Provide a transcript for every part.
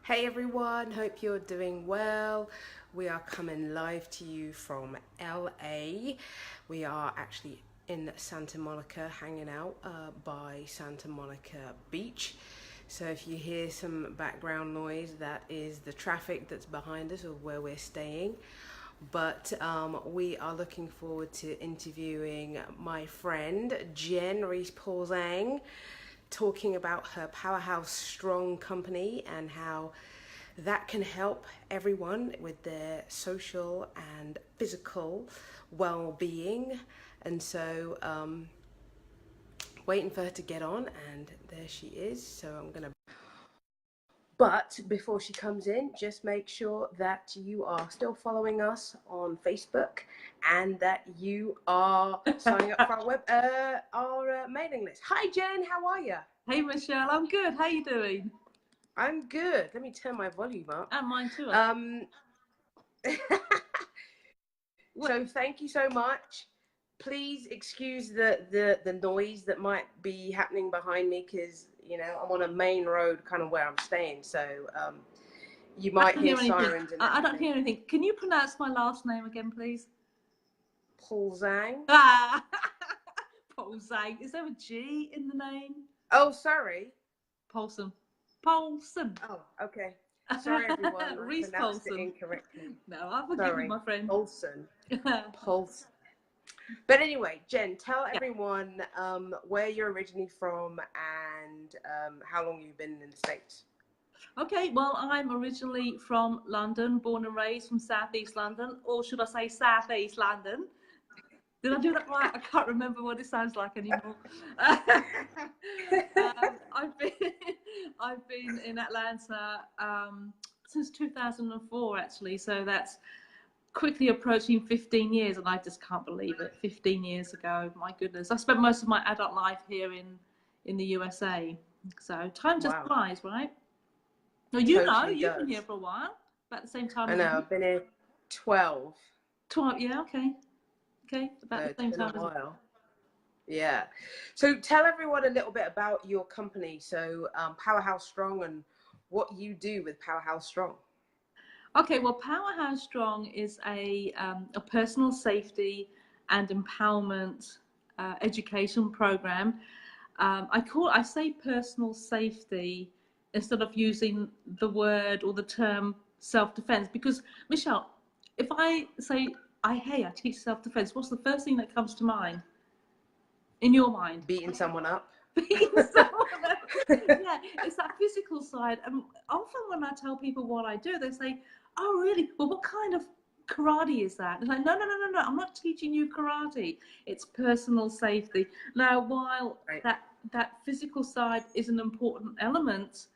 Hey everyone, hope you're doing well. We are coming live to you from LA. We are actually in Santa Monica, hanging out by Santa Monica Beach. So if you hear some background noise, that is the traffic that's behind us or where we're staying. But we are looking forward to interviewing my friend Jen Riis Poulsen, talking about her Powerhouse Strong company and how that can help everyone with their social and physical well-being. And so waiting for her to get on, and there she is. So I'm gonna, but before she comes in, just make sure that you are still following us on Facebook and that you are signing up for our mailing list. Hi Jen, how are you? Hey Michelle, I'm good. How you doing? I'm good. Let me turn my volume up. And mine too. So thank you so much. Please excuse the noise that might be happening behind me, because I'm on a main road, kind of where I'm staying. So you might hear sirens. I don't hear anything. Can you pronounce my last name again, please? Poulsen. Ah, Poulsen. Is there a G in the name? Oh, sorry. Poulsen. Poulsen. Oh, okay. Sorry, everyone. I Riis pronounced it Poulsen. incorrectly. No, I forgive you, my friend. Poulsen. Poulsen. But anyway, Jen, tell everyone where you're originally from and how long you've been in the States. Okay, well, I'm originally from London, born and raised from Southeast London, or should I say Southeast London? Did I do that right? I can't remember what it sounds like anymore. I've been in Atlanta since 2004, actually. So that's quickly approaching 15 years, and I just can't believe it. 15 years ago, my goodness. I spent most of my adult life here in the USA. So time just flies, right? No, you've been here for a while, about the same time. I know, I've been here 12. 12, yeah, okay. Okay, about the same time. A while. Yeah. So tell everyone a little bit about your company. So Powerhouse Strong, and what you do with Powerhouse Strong. Okay, well, Powerhouse Strong is a personal safety and empowerment education program. I say personal safety instead of using the word or the term self-defense, because Michelle, if I say I teach self-defense, what's the first thing that comes to mind in your mind? Beating someone up. Beating someone up. Yeah, it's that physical side. And often when I tell people what I do, they say, "Oh, really? Well, what kind of karate is that?" And I'm like, no, I'm not teaching you karate. It's personal safety. Now, while that physical side is an important element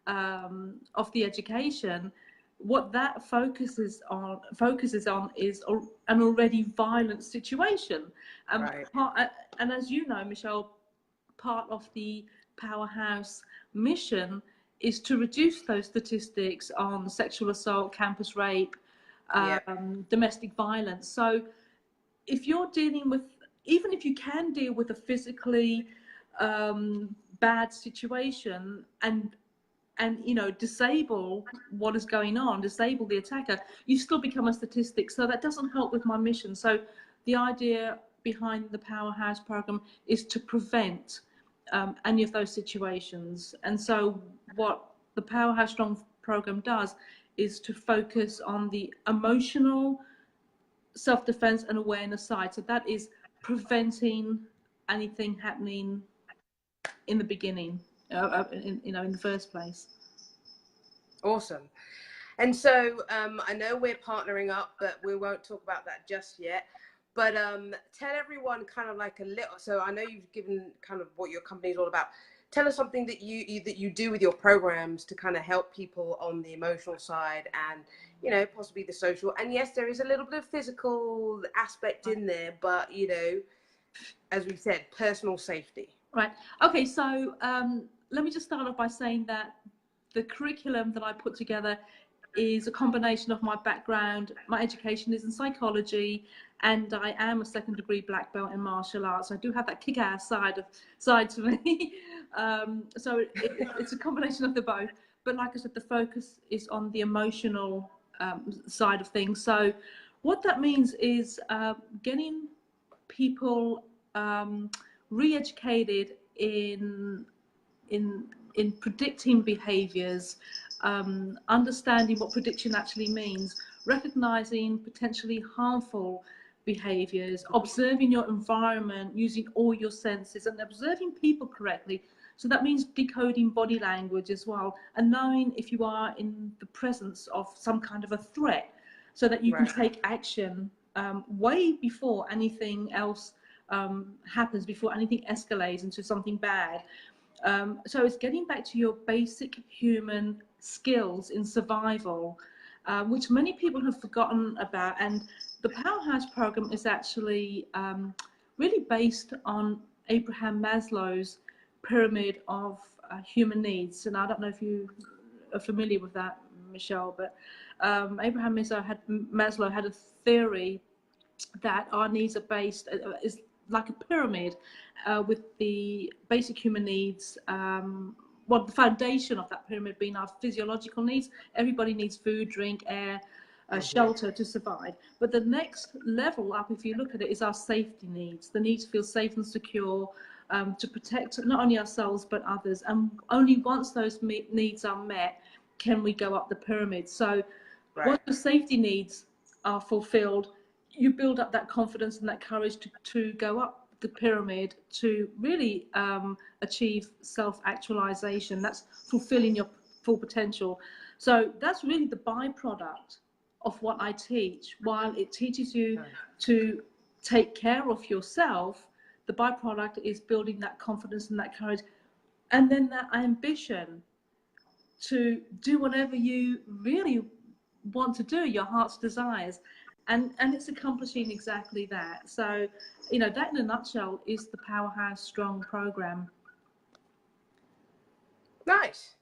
of the education, what that focuses on is an already violent situation. And as you know, Michelle, part of the Powerhouse mission is to reduce those statistics on sexual assault, campus rape, domestic violence. So if you're dealing with, even if you can deal with a physically bad situation and disable what is going on, disable the attacker, you still become a statistic. So that doesn't help with my mission. So the idea behind the Powerhouse program is to prevent any of those situations. And so what the Powerhouse Strong program does is to focus on the emotional self-defense and awareness side. So that is preventing anything happening in the beginning, in the first place. Awesome. And so I know we're partnering up, but we won't talk about that just yet. But tell everyone kind of like a little, so I know you've given kind of what your company is all about. Tell us something that you do with your programs to kind of help people on the emotional side and, possibly the social. And yes, there is a little bit of physical aspect in there, but, as we said, personal safety. Right. Okay. So let me just start off by saying that the curriculum that I put together is a combination of my background. My education is in psychology, and I am a second-degree black belt in martial arts. I do have that kick-ass side to me. So it's a combination of the both. But like I said, the focus is on the emotional side of things. So what that means is getting people re-educated in predicting behaviors, understanding what prediction actually means, recognizing potentially harmful behaviors, observing your environment, using all your senses, and observing people correctly. So that means decoding body language as well, and knowing if you are in the presence of some kind of a threat, so that you can take action way before anything else happens, before anything escalates into something bad. So it's getting back to your basic human skills in survival, which many people have forgotten about. And the Powerhouse program is actually really based on Abraham Maslow's pyramid of human needs. And I don't know if you are familiar with that, Michelle, but Abraham Maslow had a theory that our needs are based, is like a pyramid, with the basic human needs, well, the foundation of that pyramid being our physiological needs. Everybody needs food, drink, air, shelter to survive. But the next level up, if you look at it, is our safety needs, the need to feel safe and secure, to protect not only ourselves but others. And only once those needs are met can we go up the pyramid. So once the safety needs are fulfilled, you build up that confidence and that courage to go up the pyramid, to really achieve self-actualization. That's fulfilling your full potential. So that's really the byproduct of what I teach. While it teaches you to take care of yourself, the byproduct is building that confidence and that courage, and then that ambition to do whatever you really want to do, your heart's desires. And it's accomplishing exactly that. So, you know, that in a nutshell is the Powerhouse Strong program. Nice.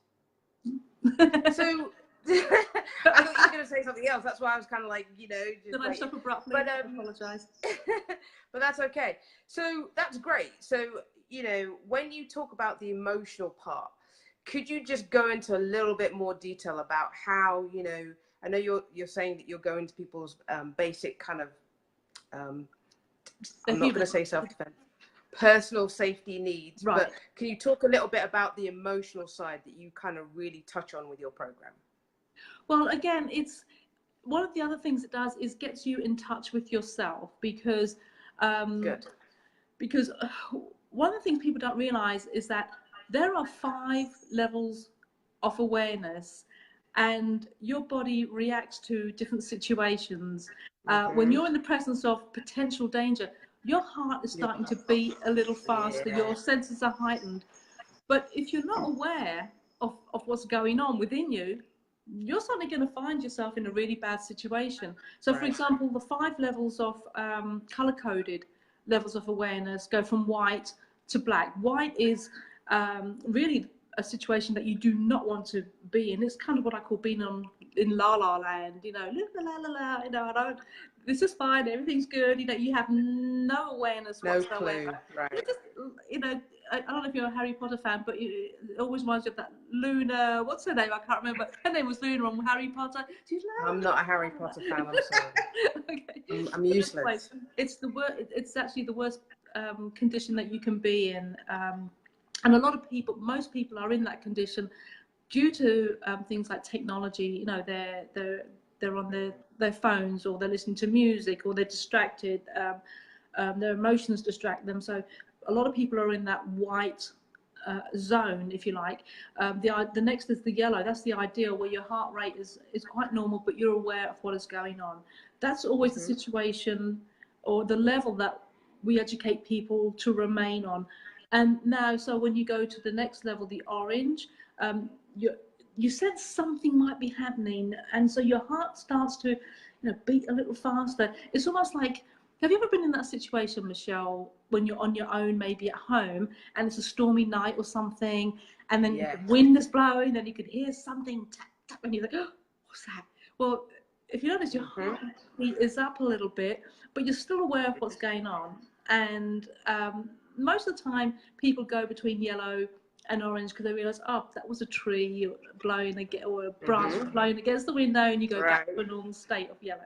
So I thought you were going to say something else. That's why I was kind of like, you know, just Did I stop abruptly? But I apologize. But that's okay. So that's great. So, you know, when you talk about the emotional part, could you just go into a little bit more detail about how, you know, I know you're saying that you're going to people's basic kind of, I'm not going to say self-defense, personal safety needs, but can you talk a little bit about the emotional side that you kind of really touch on with your program? Well, again, it's one of the other things it does is gets you in touch with yourself, because because one of the things people don't realize is that there are 5 levels of awareness, and your body reacts to different situations. When you're in the presence of potential danger, your heart is starting to beat a little faster, your senses are heightened. But if you're not aware of what's going on within you, you're suddenly going to find yourself in a really bad situation. So, for example, the 5 levels of color-coded levels of awareness go from white to black. White is really a situation that you do not want to be in. It's kind of what I call being in La La Land, you know, la la la, you know, this is fine, everything's good, you know, you have no awareness whatsoever. Just, you know, I don't know if you're a Harry Potter fan, but it always reminds you of that Luna, what's her name? I can't remember. Her name was Luna on Harry Potter. I'm not a Harry Potter fan, I'm sorry. Okay. I'm useless. It's actually the worst condition that you can be in. And a lot of people, most people are in that condition due to things like technology. You know, they're on their phones, or they're listening to music, or they're distracted. Their emotions distract them. So a lot of people are in that white zone, if you like. The next is the yellow. That's the ideal, where your heart rate is quite normal, but you're aware of what is going on. That's always the situation, or the level that we educate people to remain on. And now, so when you go to the next level, the orange, you sense something might be happening, and so your heart starts to, you know, beat a little faster. It's almost like, have you ever been in that situation, Michelle, when you're on your own, maybe at home, and it's a stormy night or something, and then the wind is blowing, and you can hear something tap, tap, and you're like, oh, what's that? Well, if you notice, your heart rate is up a little bit, but you're still aware of what's going on. And most of the time, people go between yellow and orange because they realise, oh, that was a tree blowing or a branch blowing against the window, and you go back to a normal state of yellow.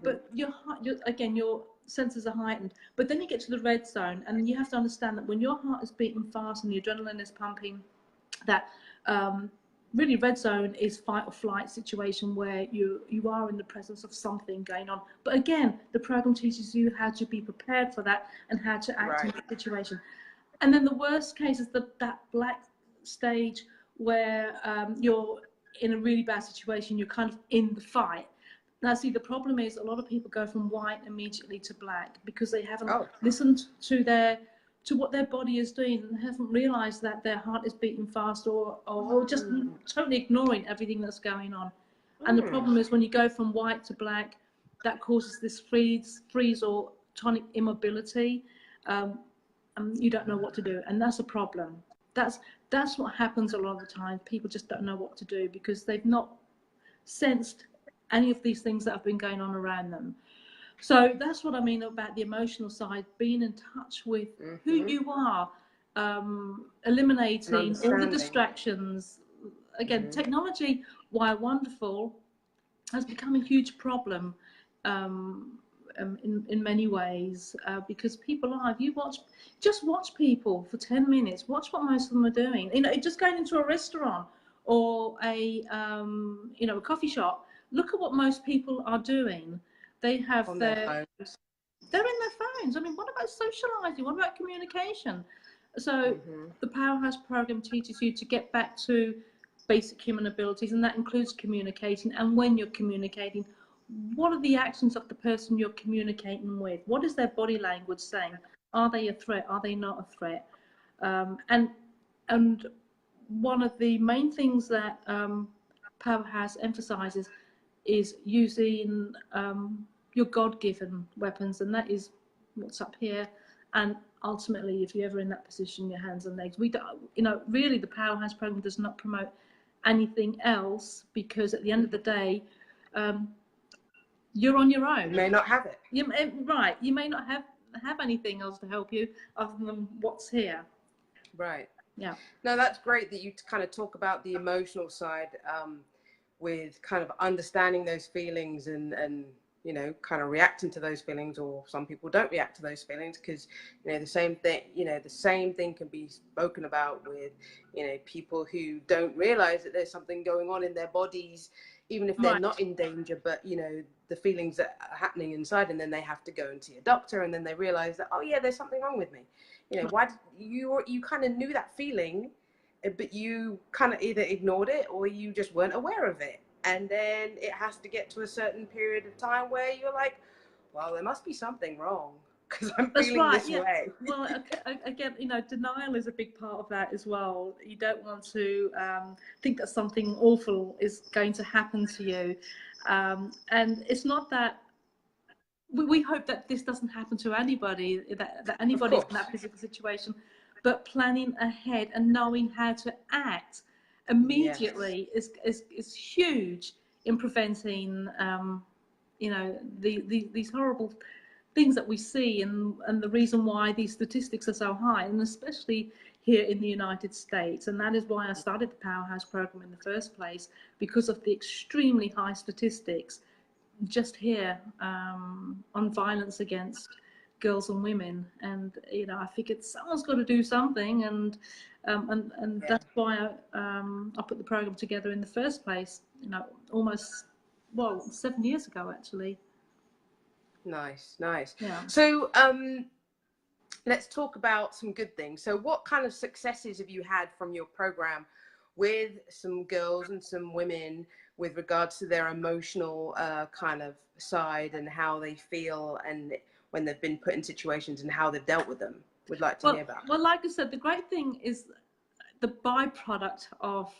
But your senses are heightened. But then you get to the red zone, and you have to understand that when your heart is beating fast and the adrenaline is pumping, that really red zone is fight or flight situation where you are in the presence of something going on. But again, the program teaches you how to be prepared for that and how to act in that situation. And then the worst case is that black stage where you're in a really bad situation, you're kind of in the fight. Now, see, the problem is a lot of people go from white immediately to black because they haven't listened to what their body is doing and haven't realised that their heart is beating fast or just totally ignoring everything that's going on. And the problem is when you go from white to black, that causes this freeze or tonic immobility. You don't know what to do, and that's a problem. That's what happens a lot of the time. People just don't know what to do because they've not sensed any of these things that have been going on around them. So that's what I mean about the emotional side, being in touch with who you are, eliminating all the distractions. Again, technology, while wonderful, has become a huge problem in many ways because people are, if you just watch people for 10 minutes, watch what most of them are doing. You know, just going into a restaurant or a coffee shop, look at what most people are doing. They have they're in their phones. I mean, what about socializing? What about communication? So the Powerhouse program teaches you to get back to basic human abilities, and that includes communicating. And when you're communicating, what are the actions of the person you're communicating with? What is their body language saying? Are they a threat? Are they not a threat? And one of the main things that Powerhouse emphasizes is using your God-given weapons, and that is what's up here. And ultimately, if you're ever in that position, your hands and legs. We don't, really, the Powerhouse program does not promote anything else because at the end of the day, you're on your own. You may not have it. You may not have anything else to help you other than what's here. Right. Yeah. No, that's great that you kind of talk about the emotional side with kind of understanding those feelings and kind of reacting to those feelings, or some people don't react to those feelings because the same thing can be spoken about with people who don't realize that there's something going on in their bodies, even if they're not in danger, but the feelings that are happening inside, and then they have to go and see a doctor, and then they realize that, oh yeah, there's something wrong with me. Why did you kind of knew that feeling, but you kind of either ignored it or you just weren't aware of it. And then it has to get to a certain period of time where you're like, well, there must be something wrong because I'm feeling this way. Well, again, denial is a big part of that as well. You don't want to think that something awful is going to happen to you. And it's not that we hope that this doesn't happen to anybody, that anybody's in that physical situation, but planning ahead and knowing how to act immediately is huge in preventing these horrible things that we see, and the reason why these statistics are so high, and especially here in the United States. And that is why I started the Powerhouse program in the first place, because of the extremely high statistics just here on violence against girls and women. And I figured someone's got to do something, and that's why I put the program together in the first place, almost 7 years ago actually. Nice. Yeah. So let's talk about some good things. So what kind of successes have you had from your program with some girls and some women with regards to their emotional kind of side and how they feel, and when they've been put in situations and how they've dealt with them? We'd like to hear about. Well, like I said, the great thing is the byproduct of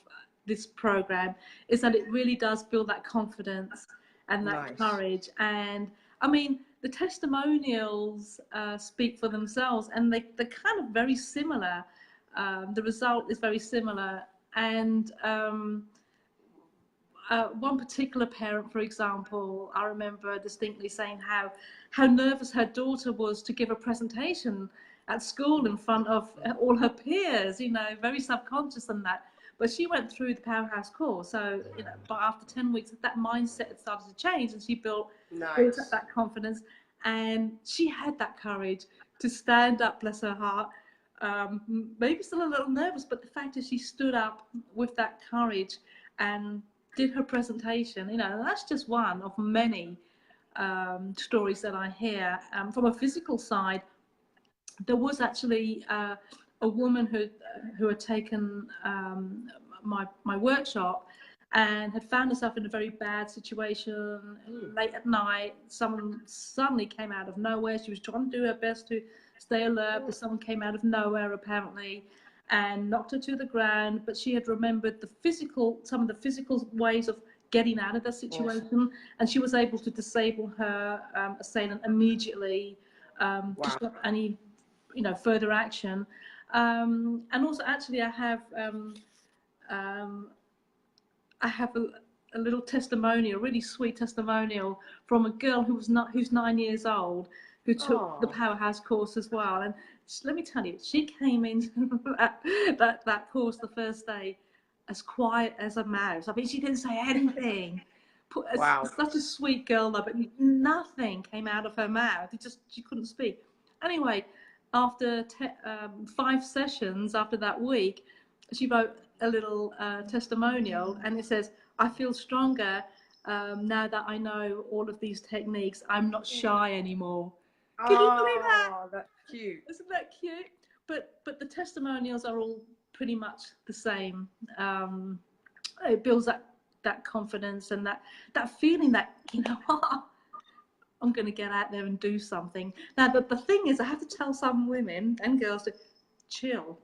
this program is that it really does build that confidence and that courage. And I mean, the testimonials speak for themselves, and they're kind of very similar. The result is very similar. And one particular parent, for example, I remember distinctly saying how nervous her daughter was to give a presentation at school in front of all her peers, you know, very subconscious in that. But she went through the Powerhouse course, so you know, but after 10 weeks, that mindset had started to change, and she built up that confidence, and she had that courage to stand up. Bless her heart. Maybe still a little nervous, but the fact is, she stood up with that courage and did her presentation. You know, that's just one of many stories that I hear. From a physical side, there was actually a woman who had taken my workshop and had found herself in a very bad situation late at night. Someone suddenly came out of nowhere. She was trying to do her best to stay alert, but someone came out of nowhere apparently and knocked her to the ground. But she had remembered some of the physical ways of getting out of that situation, and she was able to disable her assailant immediately to stop any further action. And also, actually, I have a little testimonial, a really sweet testimonial from a girl who's 9 years old, who took the Powerhouse course as well. And let me tell you, she came into that course the first day as quiet as a mouse. I mean, she didn't say anything. Such a sweet girl, though, but nothing came out of her mouth. She couldn't speak. Anyway, after 5 sessions after that week, she wrote a little testimonial, and it says, "I feel stronger now that I know all of these techniques. I'm not shy anymore." Can you believe that? Oh, that's cute. Isn't that cute? But the testimonials are all pretty much the same. It builds that confidence and that feeling that, you know what, I'm going to get out there and do something. Now, the thing is, I have to tell some women and girls to chill,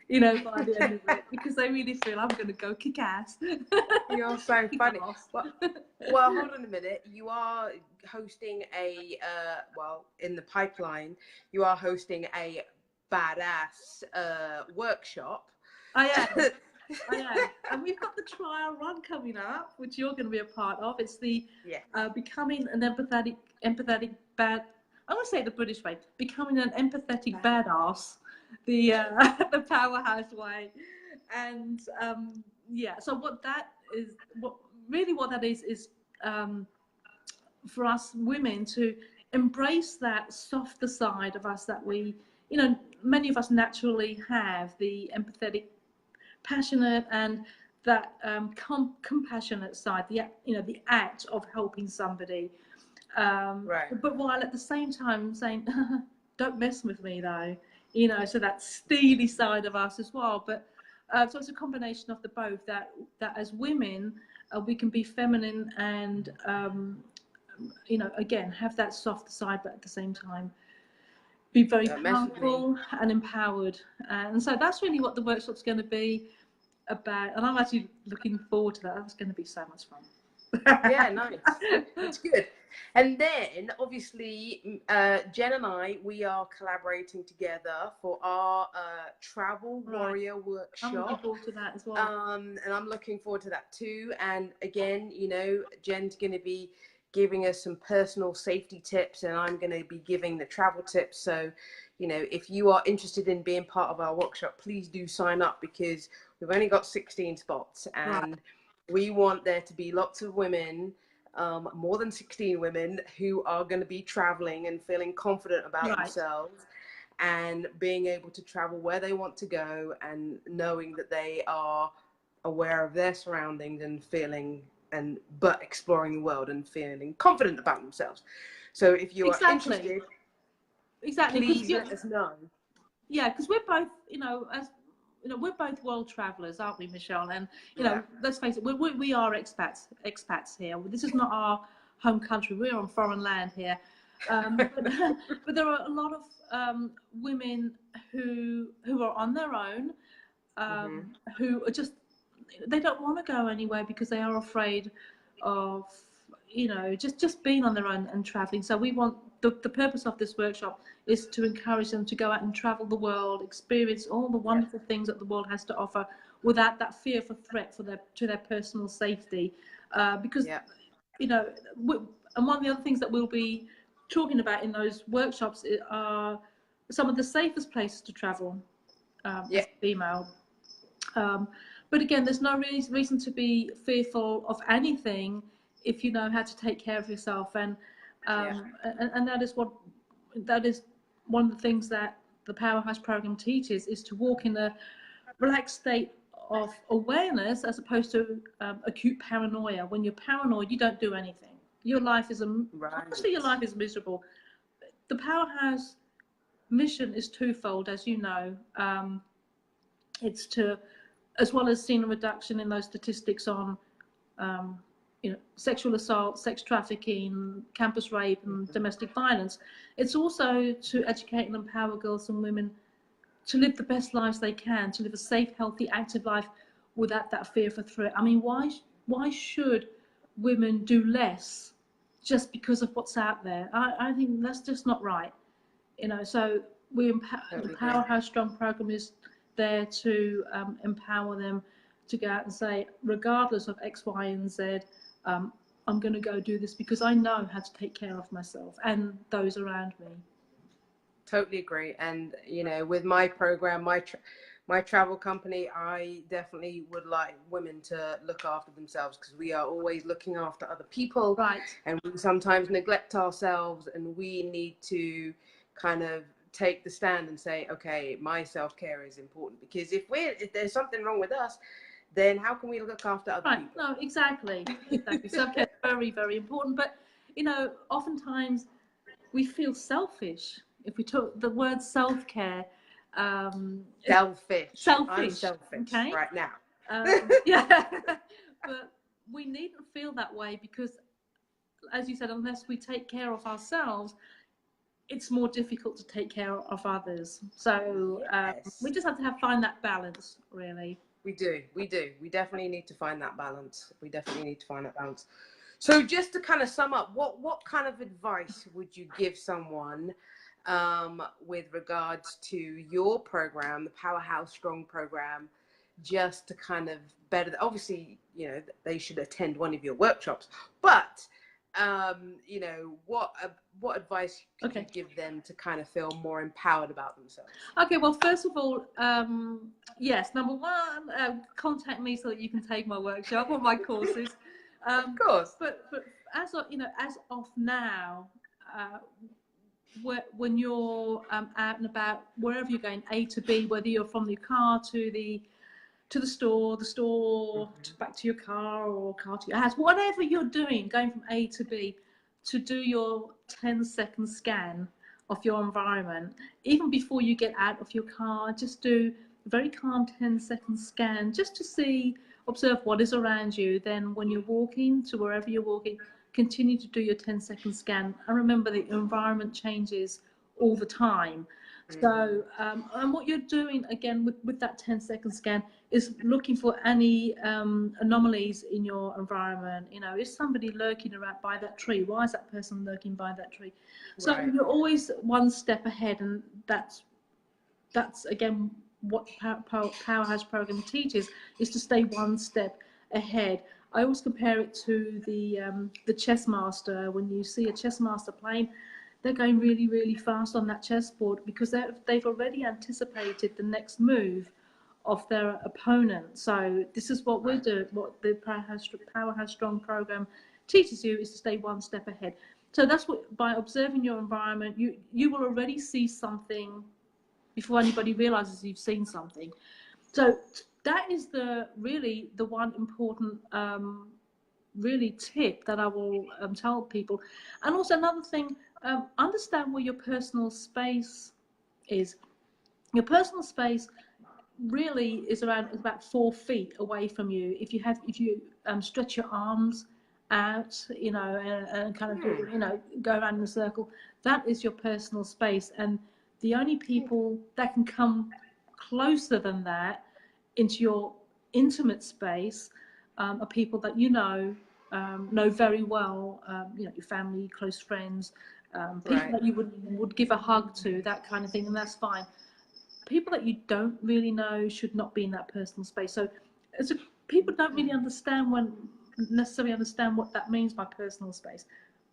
you know, by the end of it, because they really feel I'm going to go kick ass. You're so funny. Well, hold on a minute. You are hosting in the pipeline, you are hosting a badass workshop. I am. And we've got the trial run coming up, which you're going to be a part of. It's the becoming an empathetic bad. I want to say it the British way, becoming an empathetic badass, the Powerhouse way. And so what that is for us women to embrace that softer side of us that we, you know, many of us naturally have, the empathetic, passionate, and that compassionate side, the act of helping somebody, but while at the same time saying, don't mess with me though, you know, so that steely side of us as well. But so it's a combination of the both, that as women we can be feminine and you know, again, have that soft side, but at the same time be very powerful and empowered. And so that's really what the workshop's going to be about, and I'm actually looking forward to that. That's going to be so much fun. Yeah, nice. That's good. And then obviously Jen and I, we are collaborating together for our travel warrior workshop. I'm looking forward to that as well. And I'm looking forward to that too. And again, you know, Jen's going to be giving us some personal safety tips, and I'm going to be giving the travel tips. So, you know, if you are interested in being part of our workshop, please do sign up, because we've only got 16 spots, and we want there to be lots of women, more than 16 women, who are going to be traveling and feeling confident about themselves and being able to travel where they want to go, and knowing that they are aware of their surroundings and but exploring the world and feeling confident about themselves. So if you are interested, please let us know. Yeah, because we're both, you know, we're both world travelers, aren't we, Michelle? And you know, let's face it, we are expats here. This is not our home country. We're on foreign land here. But there are a lot of women who are on their own, who are just, they don't want to go anywhere because they are afraid of, you know, just being on their own and traveling. So we want, the purpose of this workshop is to encourage them to go out and travel the world, experience all the wonderful things that the world has to offer, without that fear of a threat to their personal safety, because you know, and one of the other things that we'll be talking about in those workshops are some of the safest places to travel as a female. But again, there's no reason to be fearful of anything if you know how to take care of yourself, and that is one of the things that the Powerhouse program teaches, is to walk in a relaxed state of awareness as opposed to acute paranoia. When you're paranoid, you don't do anything. Your life is honestly, your life is miserable. The Powerhouse mission is twofold, as you know. It's to, as well as seeing a reduction in those statistics on you know, sexual assault, sex trafficking, campus rape and domestic violence, it's also to educate and empower girls and women to live the best lives they can, to live a safe, healthy, active life without that fear of a threat. I mean, why should women do less just because of what's out there? I think that's just not right. You know, so the Powerhouse Strong program is there to empower them to go out and say, regardless of X, Y, and Z, I'm going to go do this because I know how to take care of myself and those around me. Totally agree. And you know, with my program, my travel company, I definitely would like women to look after themselves, because we are always looking after other people, right? And we sometimes neglect ourselves, and we need to kind of take the stand and say, okay, my self-care is important, because if there's something wrong with us, then how can we look after other people? No, exactly. Self-care is very, very important. But you know, oftentimes we feel selfish if we talk the word self-care. Selfish. I'm selfish okay? Right now. But we needn't feel that way, because, as you said, unless we take care of ourselves, it's more difficult to take care of others. So we just have to find that balance, really. We do. We definitely need to find that balance. So just to kind of sum up, what kind of advice would you give someone with regards to your program, the Powerhouse Strong program, just to kind of better, obviously, you know, they should attend one of your workshops, but you know, what advice could you give them to kind of feel more empowered about themselves? Okay, well, first of all, yes, number one, contact me so that you can take my workshop or my courses. Of course. But as of, you know, as of now, when you're out and about, wherever you're going, A to B, whether you're from the car to the store, back to your car, or car to your house, whatever you're doing, going from A to B, to do your 10-second scan of your environment. Even before you get out of your car, just do a very calm 10-second scan, just to observe what is around you. Then when you're walking to wherever you're walking, continue to do your 10-second scan. And remember, the environment changes all the time. So, and what you're doing again with that 10-second scan is looking for any anomalies in your environment. You know, is somebody lurking around by that tree? Why is that person lurking by that tree? So you're always one step ahead, and that's again what Powerhouse program teaches, is to stay one step ahead. I always compare it to the chess master. When you see a chess master playing, they're going really, really fast on that chessboard because they've already anticipated the next move of their opponent. So this is what we're doing. What the Powerhouse Strong program teaches you is to stay one step ahead. So that's what, by observing your environment, you will already see something before anybody realizes you've seen something. So that is really the one important really tip that I will tell people. And also another thing, understand where your personal space is. Your personal space really is about 4 feet away from you. If you stretch your arms out, you know, and kind of you know, go around in a circle, that is your personal space. And the only people that can come closer than that into your intimate space are people that you know very well, you know, your family, close friends, people that you would give a hug to, that kind of thing, and that's fine. people that you don't really know should not be in that personal space. So people don't really necessarily understand what that means by personal space,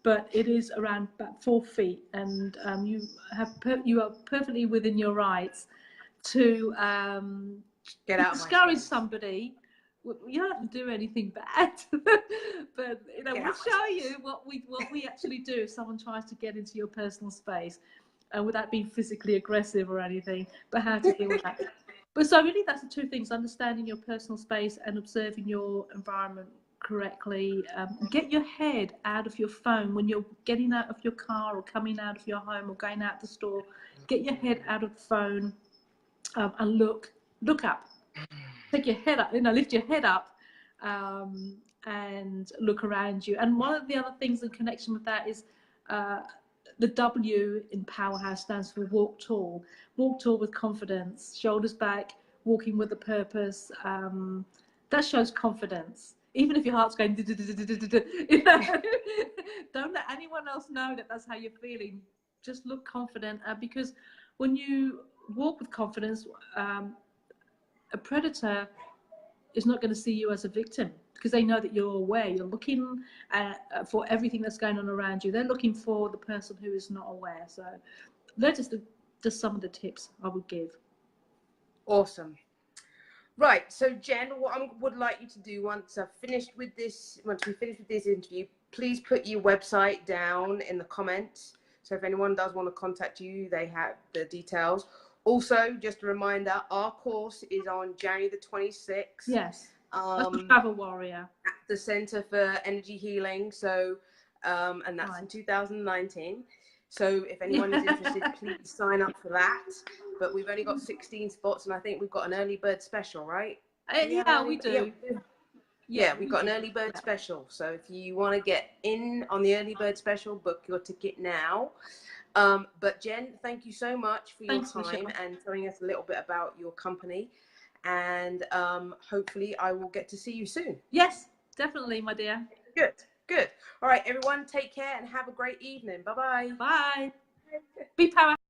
but it is around about 4 feet, and you are perfectly within your rights to Get out of my discourage space. somebody. You don't have to do anything bad, but we'll show you what we actually do if someone tries to get into your personal space, without being physically aggressive or anything, but how to deal with that. But so really, that's the two things: understanding your personal space and observing your environment correctly. Get your head out of your phone when you're getting out of your car or coming out of your home or going out the store. Get your head out of the phone, and look up. Take your head up, lift your head up, and look around you. And one of the other things in connection with that is the W in Powerhouse stands for walk tall. Walk tall with confidence, shoulders back, walking with a purpose. That shows confidence. Even if your heart's going, don't let anyone else know that that's how you're feeling. Just look confident, because when you walk with confidence, a predator is not going to see you as a victim, because they know that you're aware. You're looking for everything that's going on around you. They're looking for the person who is not aware. So they're just some of the tips I would give. Awesome. Right. So Jen, what I would like you to do once we finish with this interview, please put your website down in the comments. So if anyone does want to contact you, they have the details. Also, just a reminder, our course is on January the 26th. Yes. That's the Travel Warrior. At the Center for Energy Healing. So, and that's in 2019. So if anyone is interested, please sign up for that. But we've only got 16 spots, and I think we've got an early bird special, right? We do. Yeah, we've got an early bird special. So if you want to get in on the early bird special, book your ticket now. But Jen, thank you so much for your time, Michelle, and telling us a little bit about your company. And hopefully I will get to see you soon. Yes, definitely, my dear. Good. All right, everyone, take care and have a great evening. Bye-bye. Bye. Be powerful.